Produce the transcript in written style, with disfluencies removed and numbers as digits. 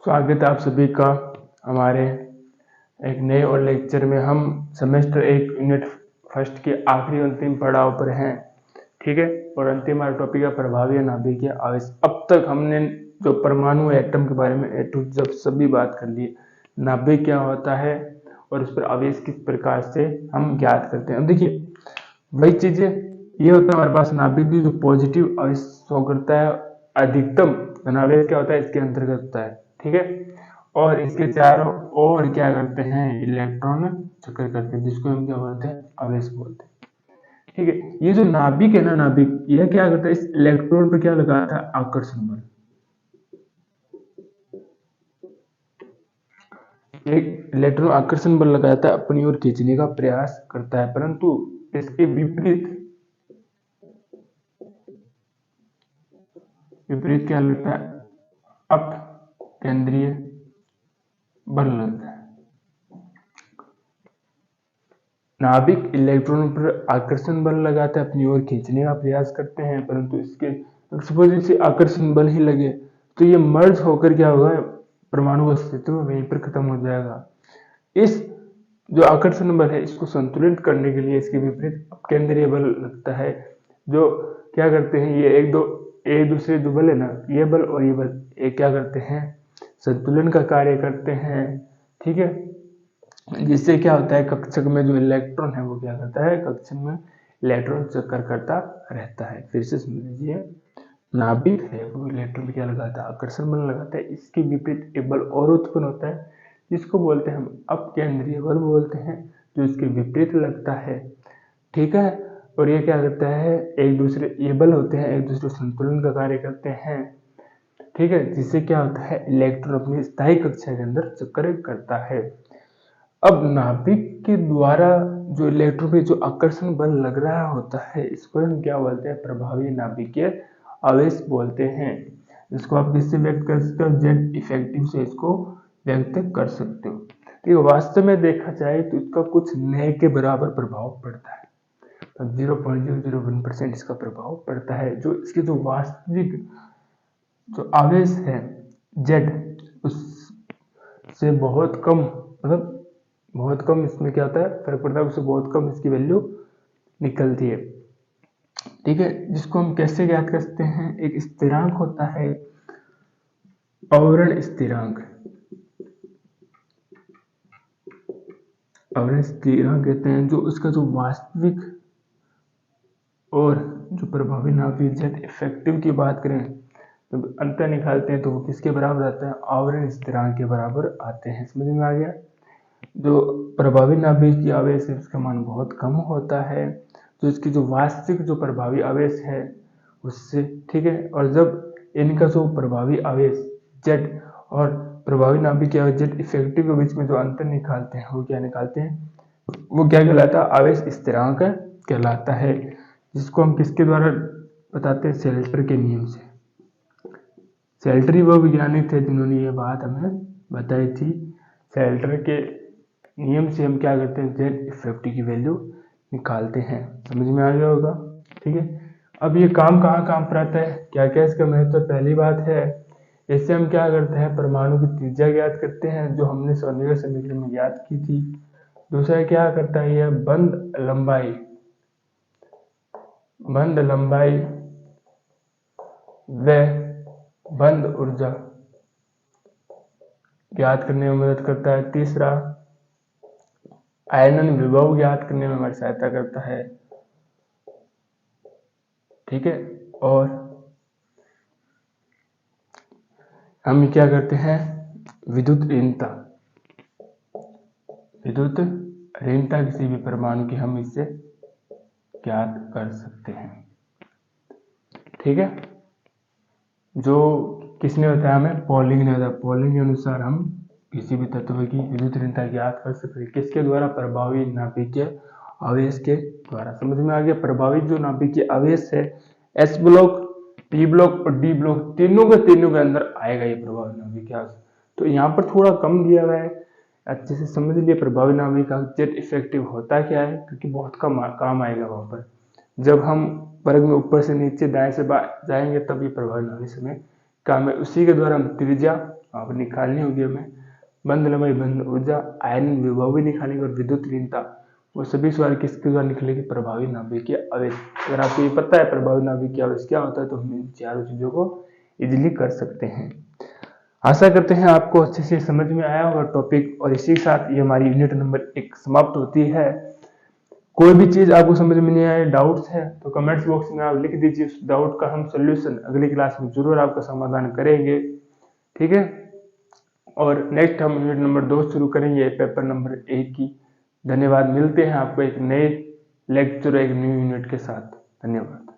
स्वागत है आप सभी का हमारे एक नए और लेक्चर में। हम सेमेस्टर 1 यूनिट फर्स्ट के आखिरी अंतिम पड़ाव पर हैं, ठीक है। और अंतिम हमारा टॉपिक है प्रभावी नाभिकीय आवेश। अब तक हमने जो परमाणु एटम के बारे में ए टू जब सभी बात कर ली, नाभिक क्या होता है और उस पर आवेश किस प्रकार से हम ज्ञात करते हैं। अब देखिए वही चीजें ये होता है हमारे पास नाभिक भी जो पॉजिटिव आवेश शो करता है, अधिकतम धनावेश क्या होता है इसके अंतर्गत होता है, ठीक है। और इसके चारों ओर क्या करते हैं, इलेक्ट्रॉन चक्कर करते हैं, जिसको हम क्या बोलते हैं, आवेश बोलते हैं, ठीक है। ये जो नाभिक है ना, नाभिक यह क्या करता है, इस इलेक्ट्रॉन पर क्या लगाता है, आकर्षण बल। एक इलेक्ट्रॉन आकर्षण बल लगाता है, अपनी ओर खींचने का प्रयास करता है, परंतु इसके विपरीत क्या लगता है, अप केंद्रीय बल लगता है। नाभिक इलेक्ट्रॉन पर आकर्षण बल लगाता है, अपनी ओर खींचने का प्रयास करते हैं, परंतु इसके सपोज इसे आकर्षण बल ही लगे तो ये मर्ज होकर क्या होगा, परमाणु का अस्तित्व वहीं पर खत्म हो जाएगा। इस जो आकर्षण बल है इसको संतुलित करने के लिए इसके विपरीत केंद्रीय बल लगता है, जो क्या करते हैं, ये एक दूसरे जो बल है ना, ये बल और ये बल एक क्या करते हैं, संतुलन का कार्य करते हैं, ठीक है। जिससे क्या होता है, कक्षक में जो इलेक्ट्रॉन है वो क्या करता है, कक्षक में इलेक्ट्रॉन चक्कर करता रहता है। फिर से सुन लीजिए, नाभिक है वो इलेक्ट्रॉन पे क्या लगाता है, आकर्षण बल लगाता है, इसके विपरीत एक बल और उत्पन्न होता है जिसको बोलते हैं हम अपकेंद्रीय बल बोलते हैं, जो इसके विपरीत लगता है, ठीक है। और ये क्या करता है, एक दूसरे ये बल होते हैं एक दूसरे संतुलन का कार्य करते हैं, ठीक है। जिससे क्या होता है, इलेक्ट्रॉन अपनी स्थायी कक्षा के अंदर चक्कर करता है। अब नाभिक के द्वारा जो इलेक्ट्रॉन पे जो आकर्षण बल लग रहा होता है इसको हम क्या बोलते हैं, प्रभावी नाभिकीय आवेश बोलते हैं। इसको आप किससे व्यक्त कर सकते हो, जेड इफेक्टिव से इसको व्यक्त कर सकते हो। तो वास्तव में देखा जाए तो इसका कुछ नए के बराबर प्रभाव पड़ता है, तो 0.001% इसका प्रभाव पड़ता है। जो इसके जो वास्तविक जो आवेश है जेड उससे बहुत कम, मतलब बहुत कम इसमें क्या होता है, फर्क पड़ता है, उससे बहुत कम इसकी वैल्यू निकलती है, ठीक है। जिसको हम कैसे ज्ञात कर सकते हैं, एक स्थिरांक होता है आवरण स्थिरांक। आवरण स्थिरांक कहते हैं जो उसका जो वास्तविक और जो प्रभावी नाभिक जेड इफेक्टिव की बात करें तो अंतर निकालते हैं तो वो किसके बराबर आता है, आवरण स्थिरांक के बराबर आते हैं। समझ में आ गया। जो प्रभावी नाभिक की आवेश है उसका मान बहुत कम होता है, तो इसकी जो वास्तविक जो प्रभावी आवेश है उससे, ठीक है। और जब इनका जो प्रभावी आवेश जेड और प्रभावी नाभिक की आवेश जेड इफेक्टिव के बीच में जो अंतर निकालते हैं वो क्या निकालते हैं, वो क्या कहलाता है, आवेश स्थिरांक कहलाता है, जिसको हम किसके द्वारा बताते हैं, शेल्टर के नियम से। शेल्टर ही वो वैज्ञानिक थे जिन्होंने ये बात हमें बताई थी। शेल्टर के नियम से हम क्या करते हैं, जेड इफेक्टिव की वैल्यू निकालते हैं। समझ में आ गया होगा, ठीक है। अब ये काम कहाँ पर आता है, क्या क्या इसका महत्व। पहली बात है इससे हम क्या करते हैं, परमाणु की त्रिज्या ज्ञात करते हैं जो हमने श्रोडिंगर समीकरण में ज्ञात की थी। दूसरा क्या करता है, यह बंध लंबाई व बंध ऊर्जा ज्ञात करने में मदद करता है। तीसरा आयनन विभव ज्ञात करने में हमारी सहायता करता है, ठीक है। और हम क्या करते हैं, विद्युत ऋणता किसी भी परमाणु की हम इससे ज्ञात कर सकते हैं, ठीक है। जो किसने बताया हमें, पॉलिंग ने बताया। पॉलिंग के अनुसार हम किसी भी तत्व की विद्युत ऋणता ज्ञात कर सकते हैं, किसके द्वारा, प्रभावी नाभिकीय आवेश के द्वारा। समझ में आ गया। प्रभावित जो नाभिकीय आवेश है एस ब्लॉक, पी ब्लॉक और डी ब्लॉक तीनों के अंदर आएगा ये प्रभावी नाभिकीय आवेश। तो यहाँ पर थोड़ा कम दिया गया है, अच्छे से समझ लिए। प्रभावी नाभिकीय जेड इफेक्टिव होता क्या है, क्योंकि बहुत कम काम आएगा वहां पर। जब हम वर्ग में ऊपर से नीचे दाएं से बाएं जाएंगे तब ये प्रभावी नाभिक में काम है। उसी के द्वारा हम त्रिज्या आप निकालनी होगी हमें। बंद लंबाई, बंद ऊर्जा, आयरन विभव भी निकालेंगे, और विद्युत ऋणता, वो सभी सवाल किसके द्वारा निकलेगी? प्रभावी नाभिकीय आवेश। अगर आपको ये पता है प्रभावी नाभिकीय आवेश क्या होता है तो हम इन चारों चीजों को इजिली कर सकते हैं। आशा करते हैं आपको अच्छे से समझ में आया होगा टॉपिक, और इसी के साथ ये हमारी यूनिट नंबर 1 समाप्त होती है। कोई भी चीज आपको समझ में नहीं आए, डाउट्स है तो कमेंट्स बॉक्स में आप लिख दीजिए, उस डाउट का हम सोल्यूशन अगली क्लास में जरूर आपका समाधान करेंगे, ठीक है। और नेक्स्ट हम यूनिट नंबर 2 शुरू करेंगे पेपर नंबर 1 की। धन्यवाद, मिलते हैं आपको एक नए लेक्चर एक न्यू यूनिट के साथ। धन्यवाद।